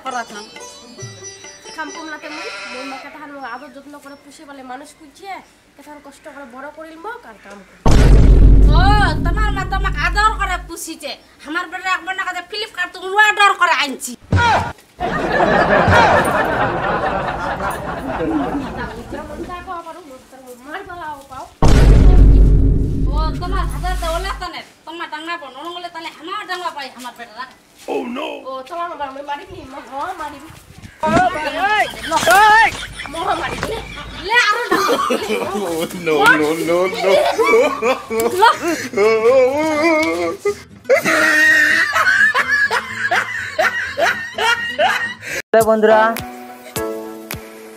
করাতাম কাম কমলাতে মই মাকে তাহার আদর যত্ন করে পুষে বলে মানুষ কুচিয়ে কেথান কষ্ট করে বড় করিল মক আর কাম করি ও তোমার মা তোমাকে আদর করে পুষিছে আমার বেটা একবার না কাছে ফ্লিপকার্ট তো অর্ডার করে আনছি ও তোমার হাজার দেওলা তনে তোমার ডাঙ্গা বন নলে তাহলে আমার ডাঙ্গা পাই আমার বেটা ও নো ও তোমার বাবা আমি মারি নি মহ মারি মহ মারি লে আরো no no no no বন্ধুরা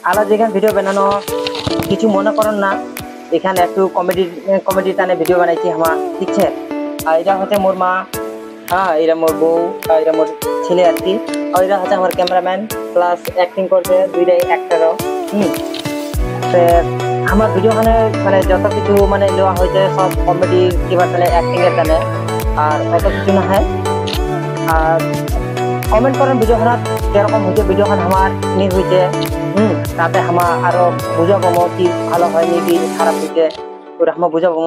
আলাদা যেখানে ভিডিও বানানো কিছু মনে করেন না এখানে একটু কমেডি টানে ভিডিও বানাইছি আমার ঠিক আছে আর এটা হচ্ছে মোর মা হ্যাঁ এরা মোর বউ এরা মোর ছেলে আর কি আর এরা হচ্ছে আমার ক্যামেরাম্যান প্লাস অ্যাক্টিং করবে দুইটাই অ্যাক্টরও আমার ভিডিও মানে যত কিছু মানে নেওয়া হয়েছে সব কমেডি কিংবা তাহলে অ্যাক্টিং এর টানে আর অত কিছু না হয় আর কমেন্ট করেন ভিডিওখান যেরকম হয়েছে ভিডিওখান আমার নিয়ে হয়েছে তাতে আমার আরো বুঝাবো কি ভালো হয়নি কি খারাপ হয়েছে ওটা আমার বুঝাবো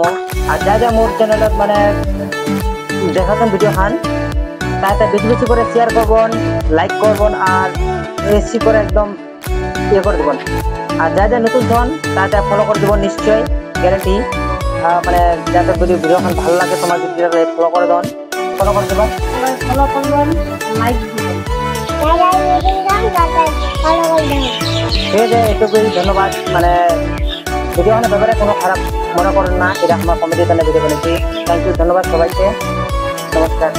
আর যা যা মোর চ্যানেলত মানে দেখাতেন ভিডিওখান তাতে বেশি বেশি করে শেয়ার করবেন লাইক করবেন আর বেশি করে একদম ইয়ে করে দেবেন আর যা যা নতুন হন তাতে ফলো করে দেবেন নিশ্চয়ই গ্যারেন্টি মানে যাতে যদি ভিডিওখান ভালো লাগে তোমার যদি ফলো করে দেন ফলো করে দেবেন ফলো করবেন লাইক দিবেন ঠিক আছে এটুকুই ধন্যবাদ মানে ভিডিওখানের ব্যাপারে কোনো খারাপ মনে করেন না এটা আমার কমেডি চ্যানেলে ভিডিও বানিয়েছি থ্যাংক ইউ ধন্যবাদ সবাইকে নমস্কার